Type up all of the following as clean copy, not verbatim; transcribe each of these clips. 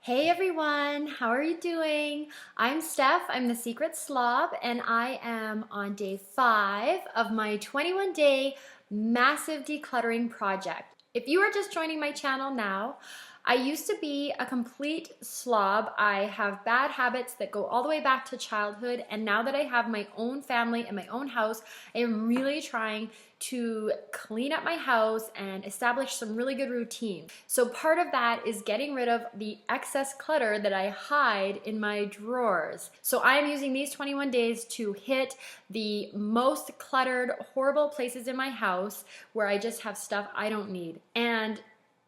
Hey everyone, how are you doing? I'm Steph, I'm the Secret Slob, and I am on day 5 of my 21-day massive decluttering project. If you are just joining my channel now, I used to be a complete slob. I have bad habits that go all the way back to childhood, and now that I have my own family and my own house, I am really trying to clean up my house and establish some really good routines. So part of that is getting rid of the excess clutter that I hide in my drawers. So I'm using these 21 days to hit the most cluttered, horrible places in my house where I just have stuff I don't need. And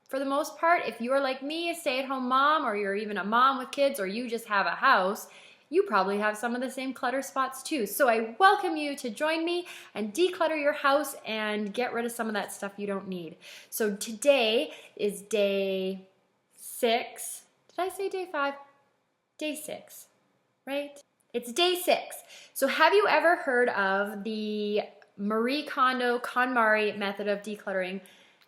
for the most part, if you are like me, a stay-at-home mom, or you're even a mom with kids, or you just have a house, you probably have some of the same clutter spots too. So I welcome you to join me and declutter your house and get rid of some of that stuff you don't need. So today is day 6. Did I say day 5? Day 6, right? It's day 6. So have you ever heard of the Marie Kondo KonMari method of decluttering?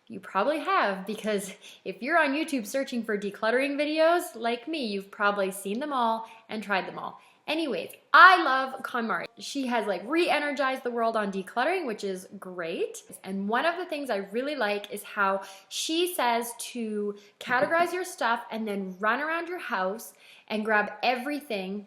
You probably have, because if you're on YouTube searching for decluttering videos like me, you've probably seen them all and tried them all. Anyways, I love KonMari. She has like re-energized the world on decluttering, which is great. And one of the things I really like is how she says to categorize your stuff and then run around your house and grab everything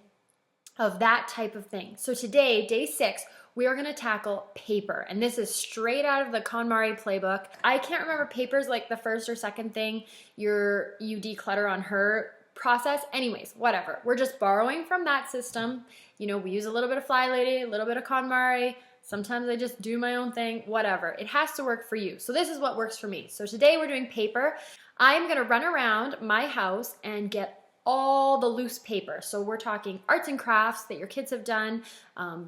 of that type of thing. So today, day 6, we are gonna tackle paper. And this is straight out of the KonMari playbook. I can't remember paper's like the first or second thing you declutter on her process. Anyways, whatever. We're just borrowing from that system. You know, we use a little bit of Fly Lady, a little bit of KonMari. Sometimes I just do my own thing, whatever. It has to work for you. So this is what works for me. So today we're doing paper. I'm gonna run around my house and get all the loose paper. So we're talking arts and crafts that your kids have done,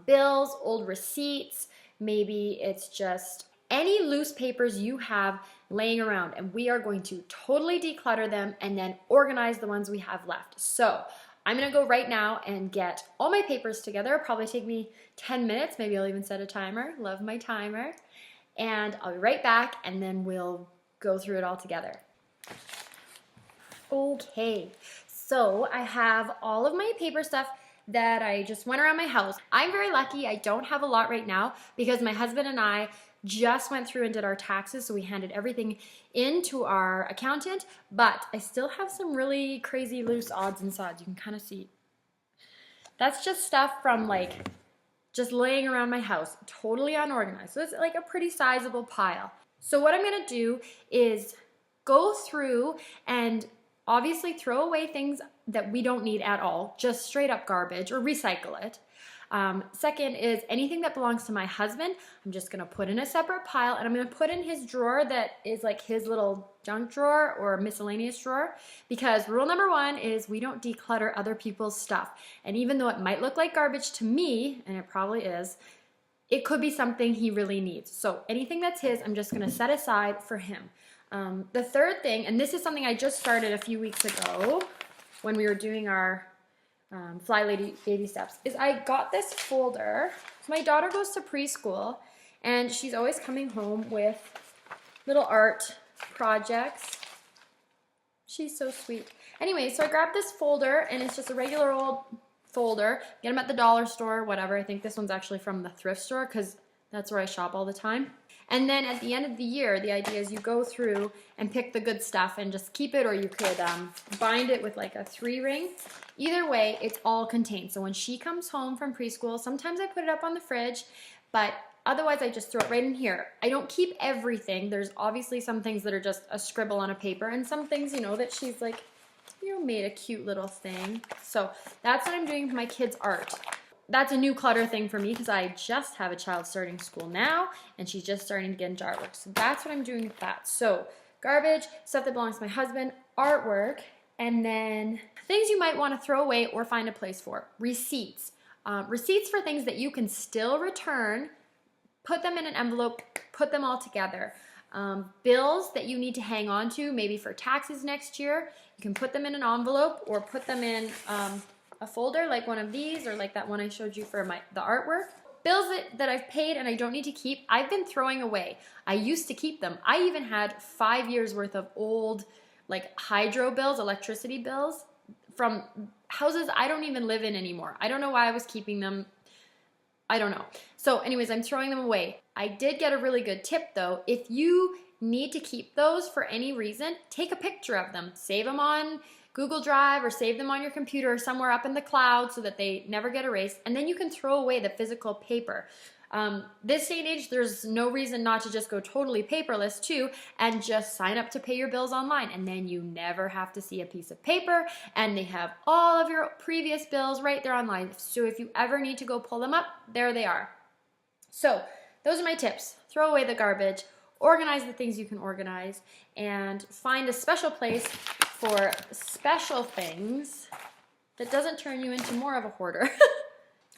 bills, old receipts, maybe it's just any loose papers you have laying around, and we are going to totally declutter them and then organize the ones we have left. So I'm gonna go right now and get all my papers together. It'll probably take me 10 minutes, maybe I'll even set a timer. Love my timer. And I'll be right back, and then we'll go through it all together. Okay, so I have all of my paper stuff that I just went around my house. I'm very lucky I don't have a lot right now because my husband and I just went through and did our taxes, so we handed everything into our accountant, but I still have some really crazy loose odds and sods. You can kind of see. That's just stuff from like just laying around my house, totally unorganized. So it's like a pretty sizable pile. So what I'm gonna do is go through and obviously throw away things that we don't need at all, just straight up garbage, or recycle it. Second is anything that belongs to my husband, I'm just gonna put in a separate pile, and I'm gonna put in his drawer that is like his little junk drawer or miscellaneous drawer, because rule number 1 is we don't declutter other people's stuff. And even though it might look like garbage to me, and it probably is, it could be something he really needs. So anything that's his, I'm just gonna set aside for him. The third thing, and this is something I just started a few weeks ago when we were doing our Fly Lady baby steps, is I got this folder. So my daughter goes to preschool, and she's always coming home with little art projects. She's so sweet. Anyway, so I grabbed this folder, and it's just a regular old folder. Get them at the dollar store, whatever. I think this one's actually from the thrift store because that's where I shop all the time. And then at the end of the year, the idea is you go through and pick the good stuff and just keep it, or you could bind it with like a 3-ring. Either way, it's all contained. So when she comes home from preschool, sometimes I put it up on the fridge, but otherwise I just throw it right in here. I don't keep everything. There's obviously some things that are just a scribble on a paper, and some things, you know, that she's like, you know, made a cute little thing. So that's what I'm doing with my kids' art. That's a new clutter thing for me because I just have a child starting school now, and she's just starting to get into artwork. So that's what I'm doing with that. So garbage, stuff that belongs to my husband, artwork, and then things you might want to throw away or find a place for. Receipts. Receipts for things that you can still return, put them in an envelope, put them all together. Bills that you need to hang on to, maybe for taxes next year, you can put them in an envelope or put them in a folder like one of these, or like that one I showed you for the artwork. Bills that I've paid and I don't need to keep, I've been throwing away. I used to keep them. I even had 5 years worth of old like hydro bills, electricity bills, from houses I don't even live in anymore. I don't know why I was keeping them. I don't know. So anyways, I'm throwing them away. I did get a really good tip though. If you need to keep those for any reason, take a picture of them. Save them on Google Drive or save them on your computer or somewhere up in the cloud so that they never get erased. And then you can throw away the physical paper. This day and age, there's no reason not to just go totally paperless too and just sign up to pay your bills online, and then you never have to see a piece of paper, and they have all of your previous bills right there online. So if you ever need to go pull them up, there they are. So those are my tips. Throw away the garbage, organize the things you can organize, and find a special place for special things that doesn't turn you into more of a hoarder.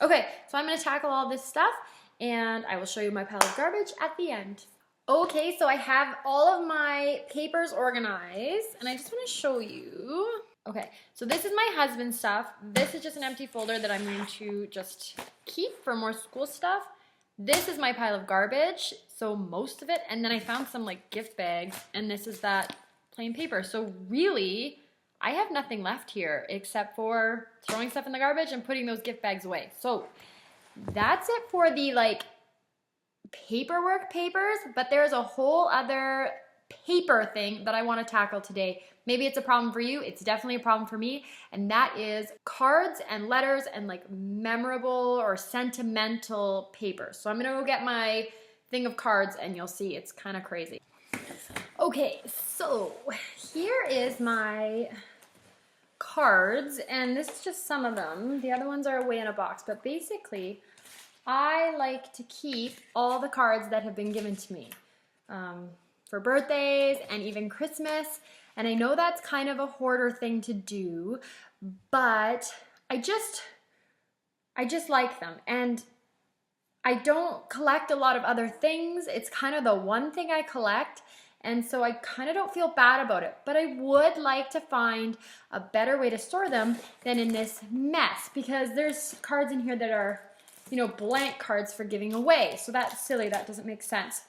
Okay, so I'm going to tackle all this stuff, and I will show you my pile of garbage at the end. Okay, so I have all of my papers organized, and I just want to show you. Okay, so this is my husband's stuff. This is just an empty folder that I'm going to just keep for more school stuff. This is my pile of garbage, so most of it, and then I found some like gift bags, and this is that plain paper. So really, I have nothing left here except for throwing stuff in the garbage and putting those gift bags away. So that's it for the like paperwork papers, but there's a whole other paper thing that I want to tackle today. Maybe it's a problem for you. It's definitely a problem for me, and that is cards and letters and like memorable or sentimental papers. So I'm gonna go get my thing of cards and you'll see it's kind of crazy. Okay, so here is my cards, and this is just some of them. The other ones are away in a box, but basically I like to keep all the cards that have been given to me for birthdays and even Christmas. And I know that's kind of a hoarder thing to do, but I just like them. And I don't collect a lot of other things. It's kind of the one thing I collect. And so I kind of don't feel bad about it, but I would like to find a better way to store them than in this mess, because there's cards in here that are, you know, blank cards for giving away. So that's silly. That doesn't make sense.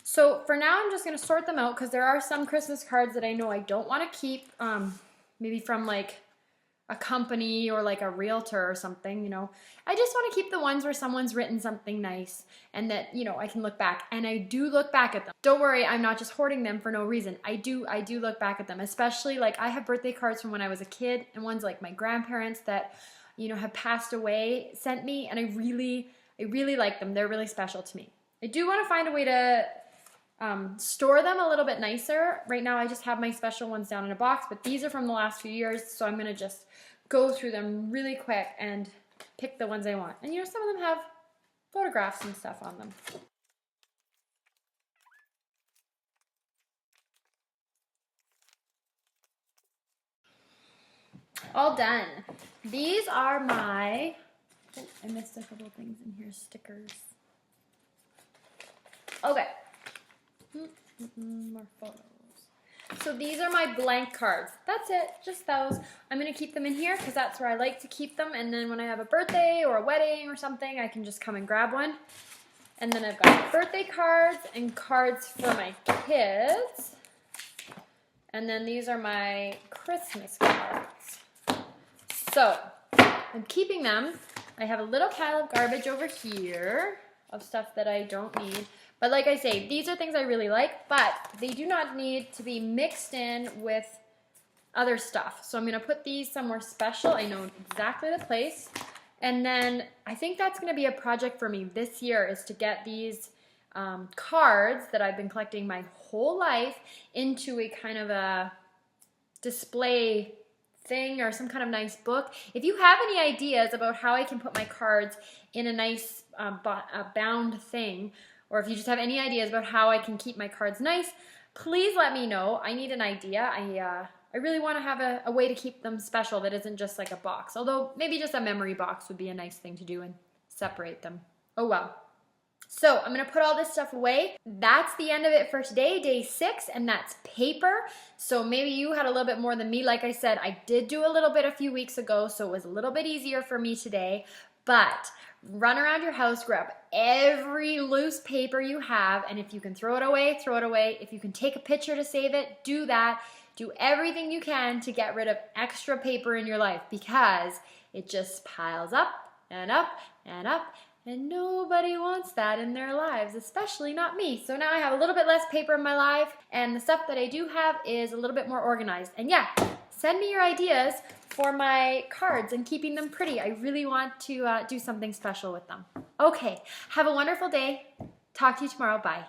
So for now, I'm just going to sort them out because there are some Christmas cards that I know I don't want to keep, maybe from like a company or like a realtor or something, you know. I just want to keep the ones where someone's written something nice and that, you know, I can look back, and I do look back at them. Don't worry, I'm not just hoarding them for no reason. I do look back at them, especially like I have birthday cards from when I was a kid, and ones like my grandparents that, you know, have passed away sent me, and I really like them. They're really special to me. I do want to find a way to store them a little bit nicer. Right now I just have my special ones down in a box, but these are from the last few years, so I'm going to just go through them really quick and pick the ones I want. And you know, some of them have photographs and stuff on them. All done. These are my, oh, I missed a couple things in here, stickers. Okay. More photos. So these are my blank cards. That's it, just those. I'm gonna keep them in here because that's where I like to keep them, and then when I have a birthday or a wedding or something, I can just come and grab one. And then I've got birthday cards and cards for my kids. And then these are my Christmas cards. So I'm keeping them. I have a little pile of garbage over here of stuff that I don't need. But like I say, these are things I really like, but they do not need to be mixed in with other stuff. So I'm going to put these somewhere special. I know exactly the place. And then I think that's going to be a project for me this year, is to get these cards that I've been collecting my whole life into a kind of a display thing or some kind of nice book. If you have any ideas about how I can put my cards in a nice bound thing, or if you just have any ideas about how I can keep my cards nice, please let me know. I need an idea. I really want to have a way to keep them special that isn't just like a box. Although maybe just a memory box would be a nice thing to do and separate them. Oh well. So I'm going to put all this stuff away. That's the end of it for today, day 6, and that's paper. So maybe you had a little bit more than me. Like I said, I did do a little bit a few weeks ago, so it was a little bit easier for me today. But run around your house, grab every loose paper you have, and if you can throw it away, throw it away. If you can take a picture to save it, do that. do everything you can to get rid of extra paper in your life because it just piles up and up and up, and nobody wants that in their lives, especially not me. So now I have a little bit less paper in my life, and the stuff that I do have is a little bit more organized. And yeah, send me your ideas for my cards and keeping them pretty. I really want to do something special with them. Okay, have a wonderful day. Talk to you tomorrow. Bye.